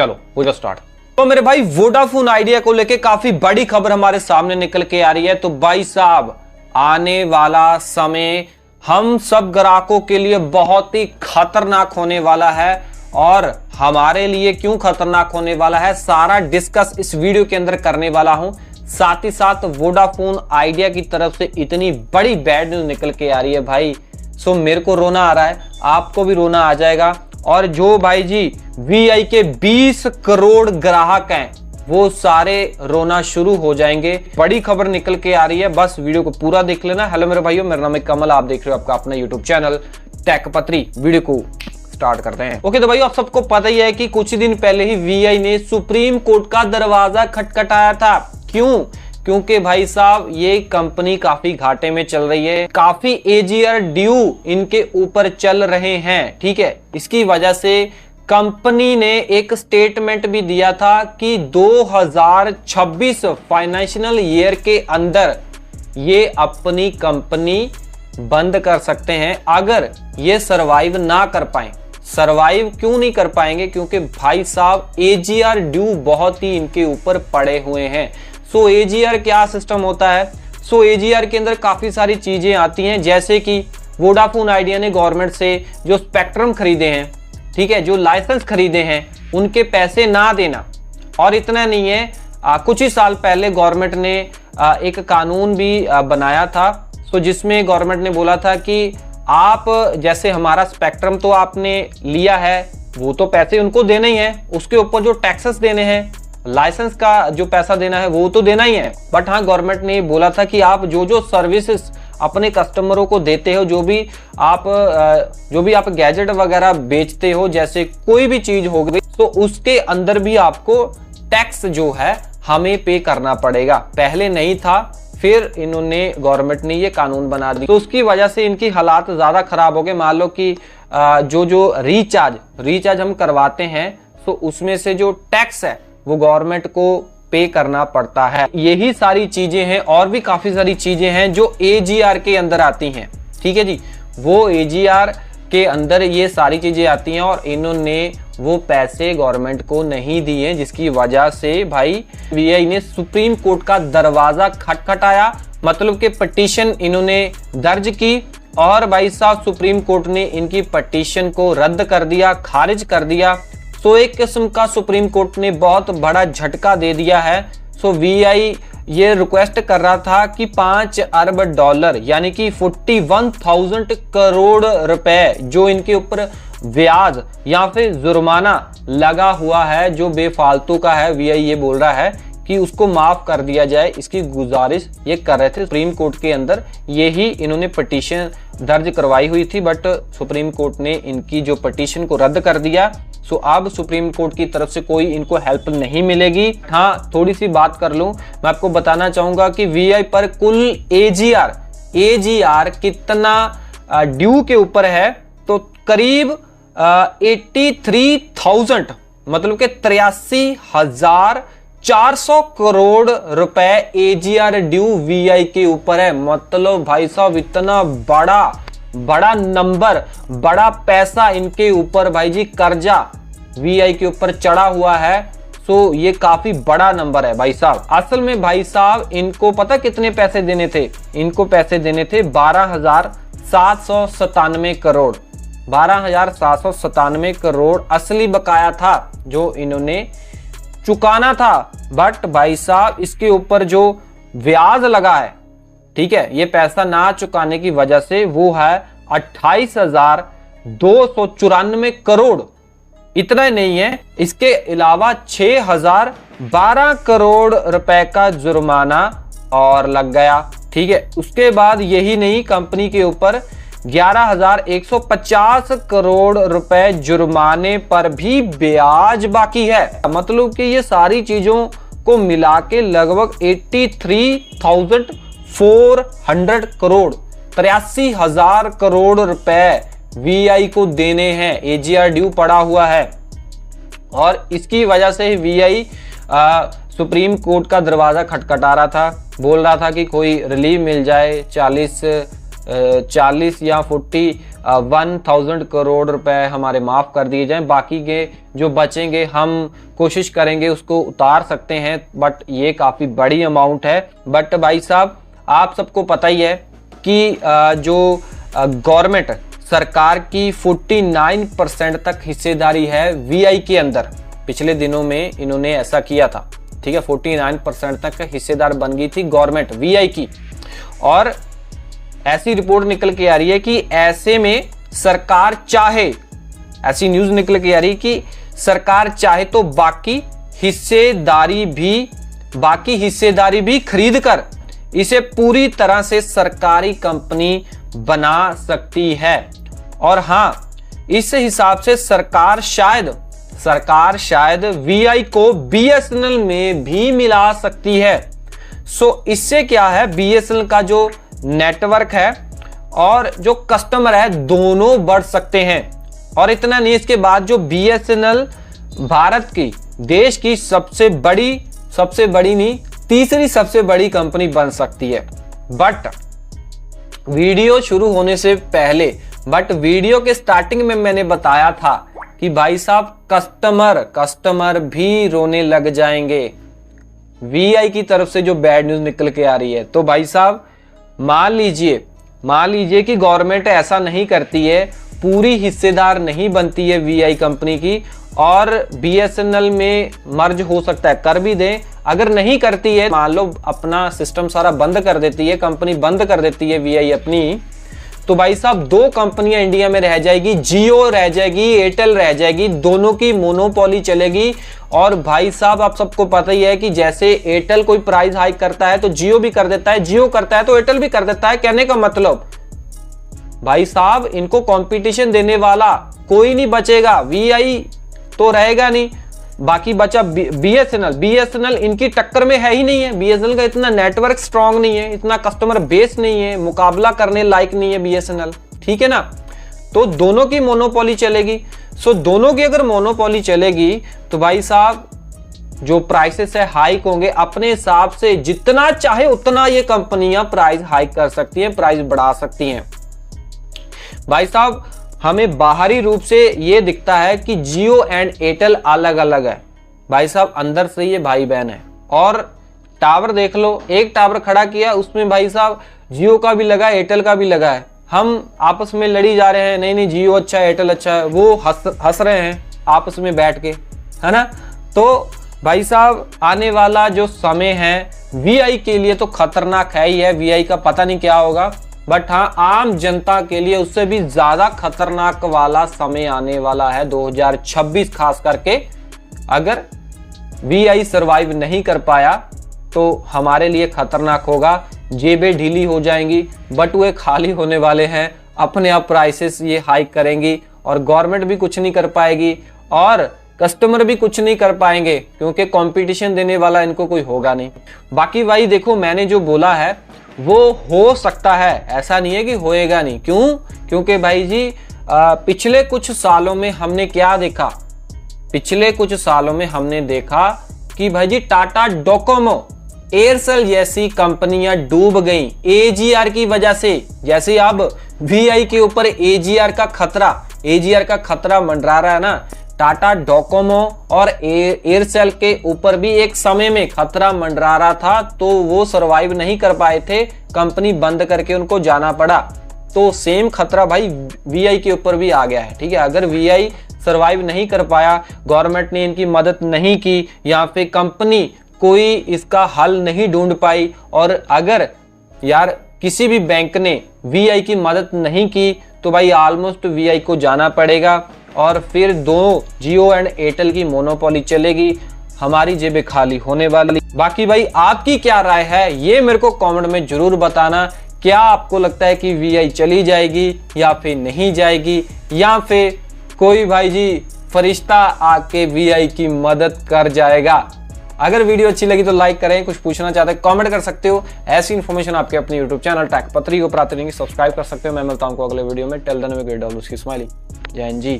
चलो हो जाओ स्टार्ट। तो मेरे भाई वोडाफोन आइडिया को लेके काफी बड़ी खबर हमारे सामने निकल के आ रही है। तो भाई साहब आने वाला समय हम सब ग्राहकों के लिए बहुत ही खतरनाक होने वाला है। और हमारे लिए क्यों खतरनाक होने वाला है सारा डिस्कस इस वीडियो के अंदर करने वाला हूं। साथ ही साथ वोडाफोन आइडिया की तरफ से इतनी बड़ी बैड न्यूज निकल के आ रही है भाई, सो मेरे को रोना आ रहा है, आपको भी रोना आ जाएगा। और जो भाई जी वीआई के 20 करोड़ ग्राहक हैं वो सारे रोना शुरू हो जाएंगे। बड़ी खबर निकल के आ रही है, बस वीडियो को पूरा देख लेना। हेलो मेरे भाइयों, मेरा नाम है कमल, आप देख रहे हो आपका अपना यूट्यूब चैनल टेकपत्री। वीडियो को स्टार्ट करते हैं। ओके तो भाई आप सबको पता ही है कि कुछ ही दिन पहले ही वीआई ने सुप्रीम कोर्ट का दरवाजा खटखटाया था। क्यों? क्योंकि भाई साहब ये कंपनी काफी घाटे में चल रही है, काफी एजीआर ड्यू इनके ऊपर चल रहे हैं। ठीक है, इसकी वजह से कंपनी ने एक स्टेटमेंट भी दिया था कि 2026 फाइनेंशियल ईयर के अंदर ये अपनी कंपनी बंद कर सकते हैं अगर ये सरवाइव ना कर पाए। सरवाइव क्यों नहीं कर पाएंगे? क्योंकि भाई साहब एजीआर ड्यू बहुत ही इनके ऊपर पड़े हुए हैं। सो एजीआर क्या सिस्टम होता है? सो एजीआर के अंदर काफी सारी चीजें आती हैं, जैसे कि वोडाफोन आइडिया ने गवर्नमेंट से जो स्पेक्ट्रम खरीदे हैं, ठीक है, जो लाइसेंस खरीदे हैं, उनके पैसे ना देना। और इतना नहीं है, कुछ ही साल पहले गवर्नमेंट ने एक कानून भी बनाया था, तो जिसमें गवर्नमेंट ने बोला था कि आप जैसे हमारा स्पेक्ट्रम तो आपने लिया है, वो तो पैसे उनको देने ही है, उसके ऊपर जो टैक्सेस देने हैं, लाइसेंस का जो पैसा देना है वो तो देना ही है। बट हाँ, गवर्नमेंट ने बोला था कि आप जो सर्विसेज अपने कस्टमरों को देते हो, जो भी आप गैजेट वगैरह बेचते हो, जैसे कोई भी चीज हो गई, तो उसके अंदर भी आपको टैक्स जो है हमें पे करना पड़ेगा। पहले नहीं था, फिर इन्होंने गवर्नमेंट ने ये कानून बना दिया, तो उसकी वजह से इनकी हालात ज्यादा खराब हो गए। मान लो कि जो रिचार्ज हम करवाते हैं, तो उसमें से जो टैक्स है वो गवर्नमेंट को पे करना पड़ता है। यही सारी चीजें हैं, और भी काफी सारी चीजें हैं जो एजीआर के अंदर आती हैं। ठीक है जी, वो एजीआर के अंदर ये सारी चीजें आती हैं और इन्होंने वो पैसे गवर्नमेंट को नहीं दिए, जिसकी वजह से भाई वीआई ने सुप्रीम कोर्ट का दरवाजा खटखटाया, मतलब कि पिटीशन इन्होंने दर्ज की। और भाई साहब सुप्रीम कोर्ट ने इनकी पिटीशन को रद्द कर दिया, खारिज कर दिया। सो एक किस्म का सुप्रीम कोर्ट ने बहुत बड़ा झटका दे दिया है। सो वीआई ये रिक्वेस्ट कर रहा था कि 5 अरब डॉलर यानी कि 41,000 करोड़ रुपए जो इनके ऊपर ब्याज या फिर जुर्माना लगा हुआ है, जो बेफालतू का है, वीआई ये बोल रहा है कि उसको माफ कर दिया जाए। इसकी गुजारिश ये कर रहे थे सुप्रीम कोर्ट के अंदर, यही इन्होंने पिटीशन दर्ज करवाई हुई थी, बट सुप्रीम कोर्ट ने इनकी जो पिटीशन को रद्द कर दिया। सो अब सुप्रीम कोर्ट की तरफ से कोई इनको हेल्प नहीं मिलेगी। हाँ, थोड़ी सी बात कर लूं, मैं आपको बताना चाहूंगा कि वीआई पर कुल एजीआर कितना ड्यू के ऊपर है, तो करीब 83,000 मतलब के 83,400 करोड़ रुपए एजीआर ड्यू वीआई के ऊपर है। मतलब भाई साहब इतना बड़ा नंबर, बड़ा पैसा इनके ऊपर भाई जी कर्जा वीआई के ऊपर चढ़ा हुआ है। सो ये काफी बड़ा नंबर है भाई साहब। असल में भाई साहब इनको पता कितने पैसे देने थे? इनको पैसे देने थे 12,797 करोड़। 12,797 करोड़ असली बकाया था जो इन्होंने चुकाना था। बट भाई साहब इसके ऊपर जो ब्याज लगा है, ठीक है, ये पैसा ना चुकाने की वजह से वो है 28,294 करोड़। इतना ही नहीं है, इसके अलावा 6,012 करोड़ रुपए का जुर्माना और लग गया। ठीक है, उसके बाद यही नहीं, कंपनी के ऊपर 11,150 करोड़ रुपए जुर्माने पर भी ब्याज बाकी है। मतलब कि ये सारी चीजों को मिला के लगभग 83,400 करोड़ 83,000 करोड़ रुपए वीआई को देने हैं। एजीआर ड्यू पड़ा हुआ है और इसकी वजह से वीआई सुप्रीम कोर्ट का दरवाजा खटखटा रहा था, बोल रहा था कि कोई रिलीफ मिल जाए, 40 40 या 41,000 करोड़ रुपए हमारे माफ कर दिए जाएं। बाकी के जो बचेंगे हम कोशिश करेंगे उसको उतार सकते हैं, बट ये काफ़ी बड़ी अमाउंट है। बट भाई साहब आप सबको पता ही है कि जो गवर्नमेंट सरकार की 49% तक हिस्सेदारी है वीआई के अंदर। पिछले दिनों में इन्होंने ऐसा किया था, ठीक है, 49% तक हिस्सेदार बन गई थी गवर्नमेंट वीआई की। और ऐसी रिपोर्ट निकल के आ रही है कि ऐसे में सरकार चाहे, ऐसी न्यूज निकल के आ रही है कि सरकार चाहे तो बाकी हिस्सेदारी भी खरीद कर इसे पूरी तरह से सरकारी कंपनी बना सकती है। और हां, इस हिसाब से सरकार शायद वीआई को बीएसएनएल में भी मिला सकती है। सो इससे क्या है, बीएसएनएल का जो नेटवर्क है और जो कस्टमर है दोनों बढ़ सकते हैं। और इतना नहीं, इसके बाद जो बीएसएनएल भारत की, देश की सबसे बड़ी नहीं, तीसरी सबसे बड़ी कंपनी बन सकती है। बट वीडियो शुरू होने से पहले, वीडियो के स्टार्टिंग में मैंने बताया था कि भाई साहब कस्टमर भी रोने लग जाएंगे वीआई की तरफ से जो बैड न्यूज निकल के आ रही है। तो भाई साहब मान लीजिए कि गवर्नमेंट ऐसा नहीं करती है, पूरी हिस्सेदार नहीं बनती है वीआई कंपनी की और बीएसएनएल में मर्ज हो सकता है, कर भी दें। अगर नहीं करती है, मान लो अपना सिस्टम सारा बंद कर देती है, कंपनी बंद कर देती है वीआई अपनी, तो भाई साहब दो कंपनियां इंडिया में रह जाएगी, जियो रह जाएगी, एयरटेल रह जाएगी, दोनों की मोनोपोली चलेगी। और भाई साहब आप सबको पता ही है कि जैसे एयरटेल कोई प्राइस हाइक करता है तो जियो भी कर देता है, जियो करता है तो एयरटेल भी कर देता है। कहने का मतलब भाई साहब इनको कंपटीशन देने वाला कोई नहीं बचेगा, वीआई तो रहेगा नहीं, बाकी बचा बीएसएनएल इनकी टक्कर में है ही नहीं है। बीएसएनएल का इतना नेटवर्क स्ट्रांग नहीं है, इतना कस्टमर बेस नहीं है, मुकाबला करने लायक नहीं है बीएसएनएल, ठीक है ना। तो दोनों की मोनोपोली चलेगी। सो दोनों की अगर मोनोपोली चलेगी तो भाई साहब जो प्राइसेस है हाइक होंगे, अपने हिसाब से जितना चाहे उतना ये कंपनियां प्राइस हाइक कर सकती हैं, प्राइस बढ़ा सकती हैं। भाई साहब हमें बाहरी रूप से ये दिखता है कि जियो एंड एयरटेल अलग अलग है, भाई साहब अंदर से ये भाई बहन है। और टावर देख लो, एक टावर खड़ा किया उसमें भाई साहब जियो का भी लगा है, एयरटेल का भी लगा है। हम आपस में लड़ी जा रहे हैं, नहीं जियो अच्छा है, एयरटेल अच्छा है, वो हंस रहे हैं आपस में बैठ के, है ना। तो भाई साहब आने वाला जो समय है वीआई के लिए तो खतरनाक है ही है, वीआई का पता नहीं क्या होगा, बट हाँ आम जनता के लिए उससे भी ज्यादा खतरनाक वाला समय आने वाला है 2026 खास करके। अगर वीआई सरवाइव नहीं कर पाया तो हमारे लिए खतरनाक होगा, जेबें ढीली हो जाएंगी, बटुए खाली होने वाले हैं, अपने आप प्राइसेस ये हाइक करेंगी और गवर्नमेंट भी कुछ नहीं कर पाएगी और कस्टमर भी कुछ नहीं कर पाएंगे क्योंकि कंपटीशन देने वाला इनको कोई होगा नहीं। बाकी भाई देखो मैंने जो बोला है वो हो सकता है, ऐसा नहीं है कि होएगा नहीं। क्यों? क्योंकि भाई जी पिछले कुछ सालों में हमने क्या देखा, पिछले कुछ सालों में हमने देखा कि भाई जी टाटा डोकोमो, एयरसेल जैसी कंपनियां डूब गईं एजीआर की वजह से। जैसे अब वीआई के ऊपर एजीआर का खतरा मंडरा रहा है ना, टाटा डोकोमो और एयरसेल के ऊपर भी एक समय में खतरा मंडरा रहा था, तो वो सरवाइव नहीं कर पाए थे, कंपनी बंद करके उनको जाना पड़ा। तो सेम खतरा भाई वीआई के ऊपर भी आ गया है, ठीक है। अगर वीआई सरवाइव नहीं कर पाया, गवर्नमेंट ने इनकी मदद नहीं की या फिर कंपनी कोई इसका हल नहीं ढूंढ पाई, और अगर यार किसी भी बैंक ने वीआई की मदद नहीं की तो भाई ऑलमोस्ट वीआई को जाना पड़ेगा और फिर दो जियो एंड एयरटेल की मोनोपोली चलेगी, हमारी जेबें खाली होने वाली। बाकी भाई आपकी क्या राय है ये मेरे को कमेंट में जरूर बताना। क्या आपको लगता है कि वीआई चली जाएगी या फिर नहीं जाएगी, या फिर कोई भाई जी फरिश्ता आके वीआई की मदद कर जाएगा? अगर वीडियो अच्छी लगी तो लाइक करें, कुछ पूछना चाहते हैं कमेंट कर सकते हो। ऐसी इन्फॉर्मेशन आपके अपने यूट्यूब चैनल टेक पत्री को प्राप्त करेंगे, सब्सक्राइब कर सकते हो। मैं मिलता हूं अगले वीडियो में। Till then we get all उसकी स्माइलिंग। जय हिंद जी।